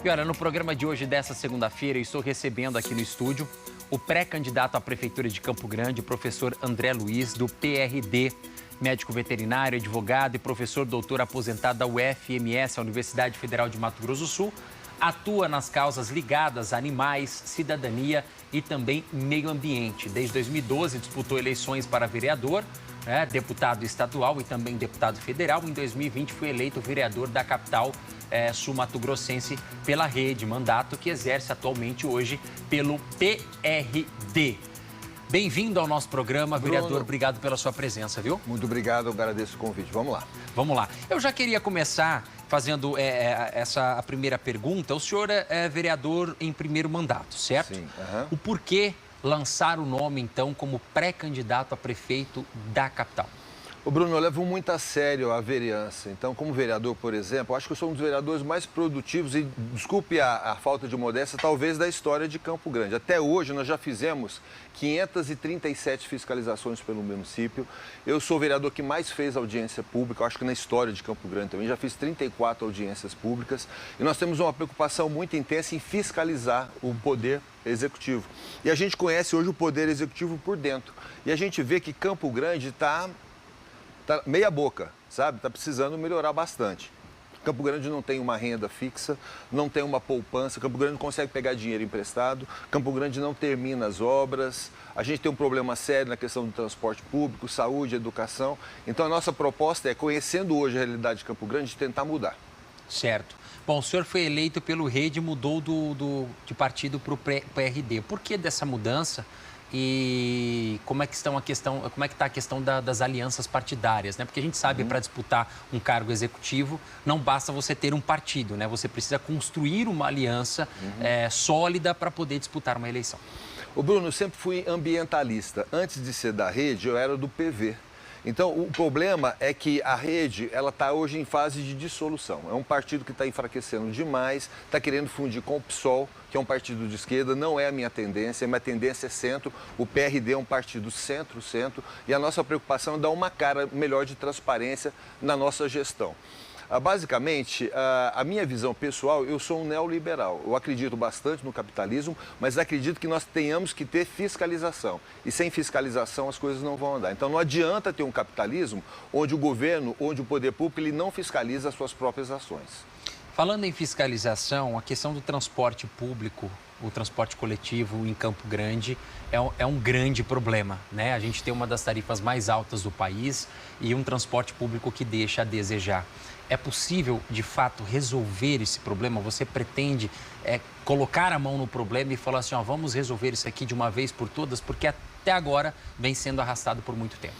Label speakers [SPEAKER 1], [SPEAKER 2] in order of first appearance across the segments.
[SPEAKER 1] E olha, no programa de hoje, dessa segunda-feira, eu estou recebendo aqui no estúdio o pré-candidato à Prefeitura de Campo Grande, o professor André Luiz, do PRD, médico veterinário, advogado e professor doutor aposentado da UFMS, a Universidade Federal de Mato Grosso do Sul. Atua nas causas ligadas a animais, cidadania e também meio ambiente. Desde 2012, disputou eleições para vereador, deputado estadual e também deputado federal. Em 2020, foi eleito vereador da capital sul-mato-grossense pela Rede, mandato que exerce atualmente hoje pelo PRD. Bem-vindo ao nosso programa,
[SPEAKER 2] Bruno,
[SPEAKER 1] vereador. Obrigado pela sua presença, viu?
[SPEAKER 2] Muito obrigado, eu agradeço o convite. Vamos lá.
[SPEAKER 1] Vamos lá. Eu já queria começar fazendo a primeira pergunta. O senhor é vereador em primeiro mandato, certo?
[SPEAKER 2] Sim.
[SPEAKER 1] O porquê lançar o nome, então, como pré-candidato a prefeito da capital?
[SPEAKER 2] Ô Bruno, eu levo muito a sério a vereança. Então, como vereador, por exemplo, eu acho que eu sou um dos vereadores mais produtivos e, desculpe a falta de modéstia, talvez da história de Campo Grande. Até hoje, nós já fizemos 537 fiscalizações pelo município. Eu sou o vereador que mais fez audiência pública, eu acho que na história de Campo Grande também. Já fiz 34 audiências públicas e nós temos uma preocupação muito intensa em fiscalizar o poder executivo. E a gente conhece hoje o poder executivo por dentro. E a gente vê que Campo Grande está meia boca, sabe? Está precisando melhorar bastante. Campo Grande não tem uma renda fixa, não tem uma poupança, Campo Grande não consegue pegar dinheiro emprestado, Campo Grande não termina as obras, a gente tem um problema sério na questão do transporte público, saúde, educação. Então a nossa proposta é, conhecendo hoje a realidade de Campo Grande, tentar mudar.
[SPEAKER 1] Certo. Bom, o senhor foi eleito pelo Rede e mudou de partido para o PRD. Por que dessa mudança? E como é que está a questão das alianças partidárias, né? Porque a gente sabe, para disputar um cargo executivo, não basta você ter um partido, né? Você precisa construir uma aliança sólida para poder disputar uma eleição.
[SPEAKER 2] O Bruno, eu sempre fui ambientalista. Antes de ser da Rede, eu era do PV. Então, o problema é que a Rede, ela está hoje em fase de dissolução. É um partido que está enfraquecendo demais, está querendo fundir com o PSOL, que é um partido de esquerda, não é a minha tendência é centro. O PRD é um partido centro-centro e a nossa preocupação é dar uma cara melhor de transparência na nossa gestão. Basicamente, a minha visão pessoal, eu sou um neoliberal. Eu acredito bastante no capitalismo, mas acredito que nós tenhamos que ter fiscalização. E sem fiscalização as coisas não vão andar. Então não adianta ter um capitalismo onde o governo, onde o poder público, ele não fiscaliza as suas próprias ações.
[SPEAKER 1] Falando em fiscalização, a questão do transporte público, o transporte coletivo em Campo Grande é um grande problema, né? A gente tem uma das tarifas mais altas do país e um transporte público que deixa a desejar. É possível, de fato, resolver esse problema? Você pretende colocar a mão no problema e falar assim, ó, vamos resolver isso aqui de uma vez por todas, porque até agora vem sendo arrastado por muito tempo.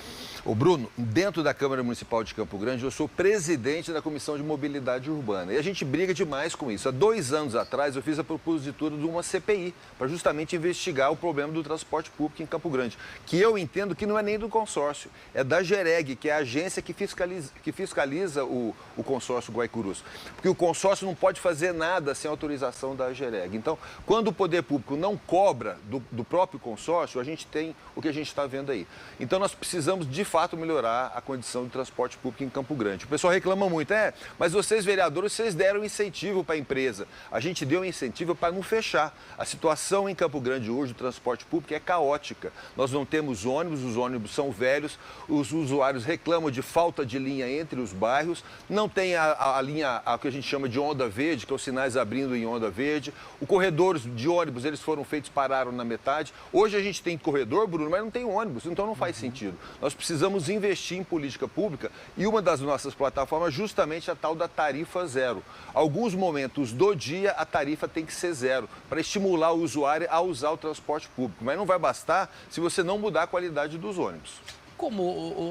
[SPEAKER 2] Ô Bruno, dentro da Câmara Municipal de Campo Grande, eu sou presidente da Comissão de Mobilidade Urbana. E a gente briga demais com isso. Há 2 anos atrás, eu fiz a propositura de uma CPI para justamente investigar o problema do transporte público em Campo Grande, que eu entendo que não é nem do consórcio, é da GEREG, que é a agência que fiscaliza o consórcio Guaicurus. Porque o consórcio não pode fazer nada sem autorização da GEREG. Então, quando o poder público não cobra do próprio consórcio, a gente tem o que a gente está vendo aí. Então, nós precisamos, de fato, melhorar a condição do transporte público em Campo Grande. O pessoal reclama muito, mas vocês, vereadores, vocês deram incentivo para a empresa. A gente deu incentivo para não fechar. A situação em Campo Grande hoje, do transporte público, é caótica. Nós não temos ônibus, os ônibus são velhos, os usuários reclamam de falta de linha entre os bairros, não tem a linha, que a gente chama de onda verde, que é os sinais abrindo em onda verde. Os corredores de ônibus, eles foram feitos, pararam na metade. Hoje a gente tem corredor, Bruno, mas não tem ônibus, então não faz sentido. Nós precisamos investir em política pública e uma das nossas plataformas justamente é a tal da tarifa zero. Alguns momentos do dia a tarifa tem que ser zero, para estimular o usuário a usar o transporte público. Mas não vai bastar se você não mudar a qualidade dos ônibus.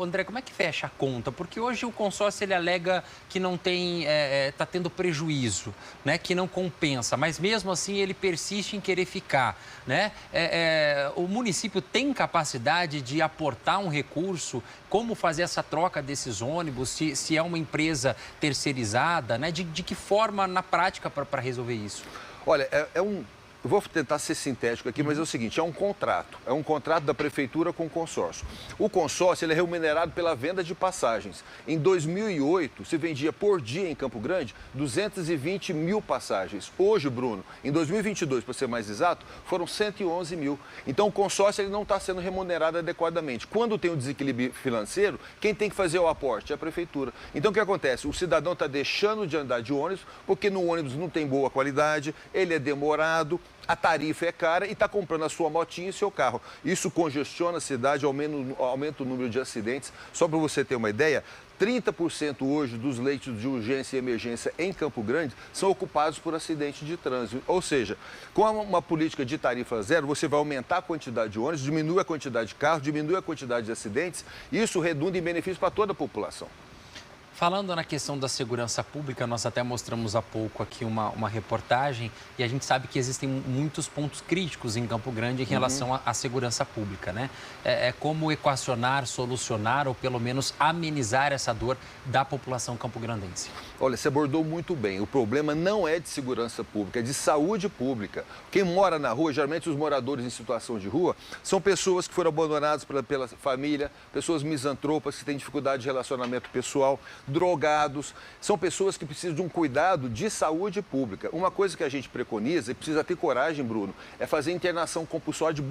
[SPEAKER 1] André, como é que fecha a conta? Porque hoje o consórcio ele alega que não tem, está tendo prejuízo, né? Que não compensa, mas mesmo assim ele persiste em querer ficar, né? O município tem capacidade de aportar um recurso, como fazer essa troca desses ônibus, se é uma empresa terceirizada, né? De que forma na prática para resolver isso?
[SPEAKER 2] Olha, eu vou tentar ser sintético aqui, mas é o seguinte, é um contrato da prefeitura com o consórcio. O consórcio ele é remunerado pela venda de passagens. Em 2008, se vendia por dia em Campo Grande 220 mil passagens. Hoje, Bruno, em 2022, para ser mais exato, foram 111 mil. Então, o consórcio ele não está sendo remunerado adequadamente. Quando tem um desequilíbrio financeiro, quem tem que fazer o aporte é a prefeitura. Então, o que acontece? O cidadão está deixando de andar de ônibus, porque no ônibus não tem boa qualidade, ele é demorado, a tarifa é cara e está comprando a sua motinha e seu carro. Isso congestiona a cidade, aumenta o número de acidentes. Só para você ter uma ideia, 30% hoje dos leitos de urgência e emergência em Campo Grande são ocupados por acidente de trânsito. Ou seja, com uma política de tarifa zero, você vai aumentar a quantidade de ônibus, diminui a quantidade de carros, diminui a quantidade de acidentes e isso redunda em benefícios para toda a população.
[SPEAKER 1] Falando na questão da segurança pública, nós até mostramos há pouco aqui uma reportagem e a gente sabe que existem muitos pontos críticos em Campo Grande em relação à segurança pública, né? É como equacionar, solucionar ou pelo menos amenizar essa dor da população campograndense.
[SPEAKER 2] Olha, você abordou muito bem. O problema não é de segurança pública, é de saúde pública. Quem mora na rua, geralmente os moradores em situação de rua, são pessoas que foram abandonadas pela família, pessoas misantropas que têm dificuldade de relacionamento pessoal, drogados, são pessoas que precisam de um cuidado de saúde pública. Uma coisa que a gente preconiza, e precisa ter coragem, Bruno, é fazer internação compulsória de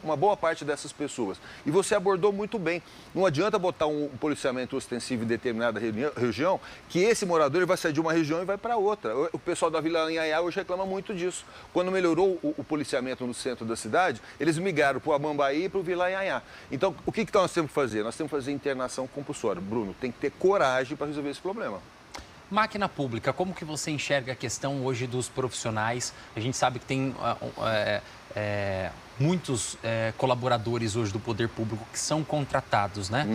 [SPEAKER 2] uma boa parte dessas pessoas. E você abordou muito bem. Não adianta botar um policiamento ostensivo em determinada região, que esse morador vai sair de uma região e vai para outra. O pessoal da Vila Anhaiá hoje reclama muito disso. Quando melhorou o policiamento no centro da cidade, eles migraram para o Amambaí e para o Vila Anhaiá. Então, o que nós temos que fazer? Nós temos que fazer internação compulsória. Bruno, tem que ter coragem para resolver esse problema.
[SPEAKER 1] Máquina pública, como que você enxerga a questão hoje dos profissionais? A gente sabe que tem muitos colaboradores hoje do poder público que são contratados, né?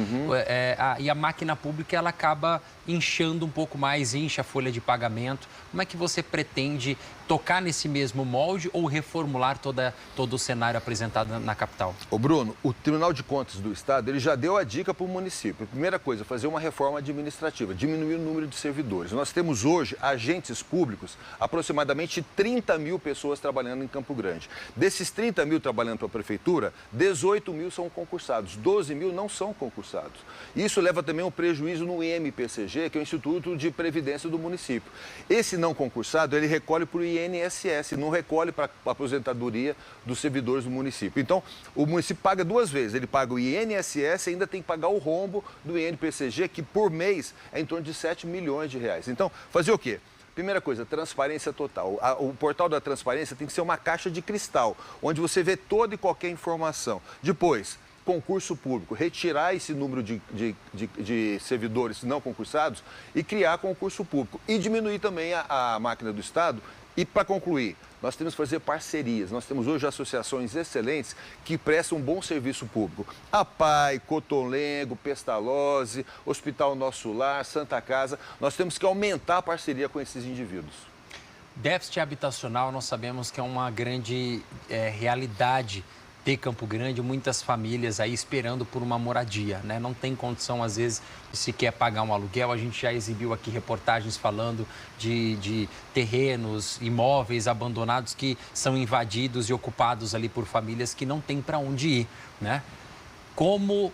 [SPEAKER 1] E a máquina pública, ela acaba inchando um pouco mais, incha a folha de pagamento. Como é que você pretende tocar nesse mesmo molde ou reformular todo o cenário apresentado na capital?
[SPEAKER 2] Ô Bruno, o Tribunal de Contas do Estado, ele já deu a dica para o município. Primeira coisa, fazer uma reforma administrativa, diminuir o número de servidores. Nós temos hoje agentes públicos, aproximadamente 30 mil pessoas trabalhando em Campo Grande. Desses 30 mil trabalhando para a prefeitura, 18 mil são concursados, 12 mil não são concursados. Isso leva também um prejuízo no INPCG, que é o Instituto de Previdência do município. Esse não concursado, ele recolhe para o INSS, não recolhe para a aposentadoria dos servidores do município. Então, o município paga duas vezes, ele paga o INSS e ainda tem que pagar o rombo do INPCG, que por mês é em torno de 7 milhões de reais. Então, fazer o quê? Primeira coisa, transparência total. O portal da transparência tem que ser uma caixa de cristal, onde você vê toda e qualquer informação. Depois, concurso público, retirar esse número de servidores não concursados e criar concurso público. E diminuir também a máquina do Estado. E, para concluir, nós temos que fazer parcerias. Nós temos hoje associações excelentes que prestam um bom serviço público. A PAI, Cotolengo, Pestalozzi, Hospital Nosso Lar, Santa Casa. Nós temos que aumentar a parceria com esses indivíduos.
[SPEAKER 1] Déficit habitacional, nós sabemos que é uma grande realidade de Campo Grande, muitas famílias aí esperando por uma moradia, né? Não tem condição, às vezes, de sequer pagar um aluguel. A gente já exibiu aqui reportagens falando de terrenos, imóveis abandonados que são invadidos e ocupados ali por famílias que não têm para onde ir, né? Como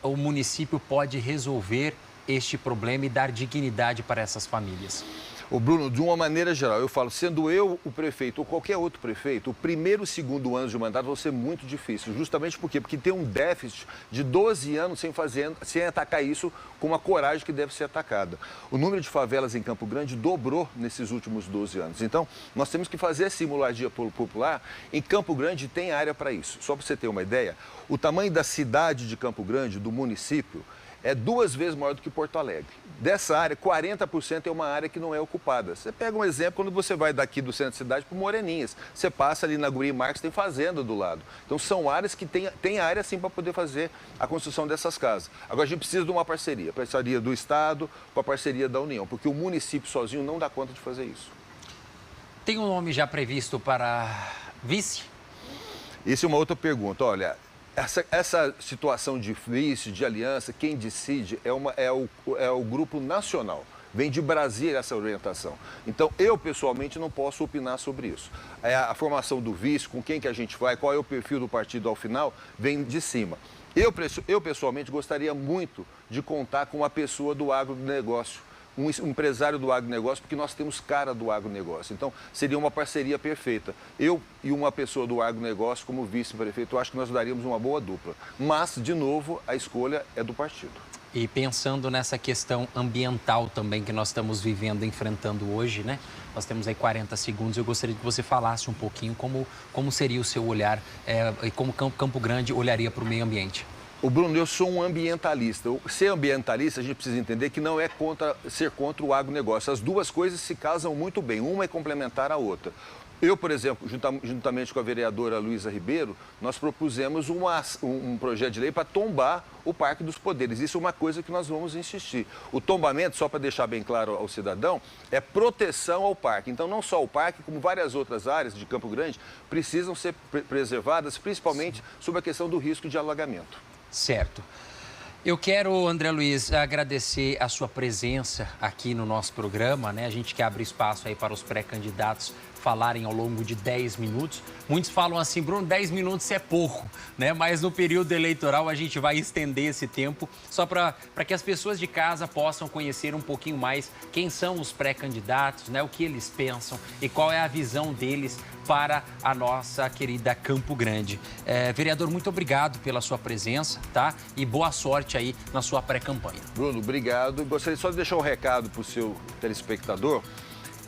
[SPEAKER 1] o município pode resolver este problema e dar dignidade para essas famílias?
[SPEAKER 2] Ô Bruno, de uma maneira geral, eu falo, sendo eu o prefeito ou qualquer outro prefeito, o primeiro e segundo ano de mandato vão ser muito difíceis. Justamente por quê? Porque tem um déficit de 12 anos sem atacar isso com uma coragem que deve ser atacada. O número de favelas em Campo Grande dobrou nesses últimos 12 anos. Então, nós temos que fazer essa moradia popular. Em Campo Grande tem área para isso. Só para você ter uma ideia, o tamanho da cidade de Campo Grande, do município, é 2 vezes maior do que Porto Alegre. Dessa área, 40% é uma área que não é ocupada. Você pega um exemplo, quando você vai daqui do centro da cidade para Moreninhas. Você passa ali na Guri Marques, tem fazenda do lado. Então, são áreas que tem área, sim, para poder fazer a construção dessas casas. Agora, a gente precisa de uma parceria do Estado com a parceria da União, porque o município sozinho não dá conta de fazer isso.
[SPEAKER 1] Tem um nome já previsto para vice?
[SPEAKER 2] Isso é uma outra pergunta. Olha, essa situação de vice, de aliança, quem decide é o grupo nacional. Vem de Brasília essa orientação. Então, eu pessoalmente não posso opinar sobre isso. A formação do vice, com quem que a gente vai, qual é o perfil do partido ao final, vem de cima. Eu pessoalmente gostaria muito de contar com uma pessoa do agronegócio, um empresário do agronegócio, porque nós temos cara do agronegócio. Então, seria uma parceria perfeita. Eu e uma pessoa do agronegócio como vice-prefeito, eu acho que nós daríamos uma boa dupla. Mas, de novo, a escolha é do partido.
[SPEAKER 1] E pensando nessa questão ambiental também que nós estamos vivendo, enfrentando hoje, né? Nós temos aí 40 segundos. Eu gostaria que você falasse um pouquinho como seria o seu olhar e como Campo Grande olharia para o meio ambiente.
[SPEAKER 2] Bruno, eu sou um ambientalista. Ser ambientalista, a gente precisa entender que não é ser contra o agronegócio. As duas coisas se casam muito bem, uma é complementar a outra. Eu, por exemplo, juntamente com a vereadora Luísa Ribeiro, nós propusemos um projeto de lei para tombar o Parque dos Poderes. Isso é uma coisa que nós vamos insistir. O tombamento, só para deixar bem claro ao cidadão, é proteção ao parque. Então, não só o parque, como várias outras áreas de Campo Grande precisam ser preservadas, principalmente sobre a questão do risco de alagamento.
[SPEAKER 1] Certo. Eu quero, André Luiz, agradecer a sua presença aqui no nosso programa, né? A gente que abre espaço aí para os pré-candidatos falarem ao longo de 10 minutos. Muitos falam assim, Bruno, 10 minutos é pouco, né? Mas no período eleitoral a gente vai estender esse tempo só para que as pessoas de casa possam conhecer um pouquinho mais quem são os pré-candidatos, né? O que eles pensam e qual é a visão deles para a nossa querida Campo Grande. Vereador, muito obrigado pela sua presença, tá? E boa sorte aí na sua pré-campanha.
[SPEAKER 2] Bruno, obrigado. Gostaria só de deixar um recado para o seu telespectador.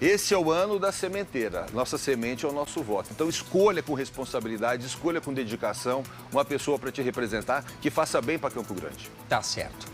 [SPEAKER 2] Esse é o ano da sementeira. Nossa semente é o nosso voto. Então, escolha com responsabilidade, escolha com dedicação uma pessoa para te representar que faça bem para Campo Grande.
[SPEAKER 1] Tá certo.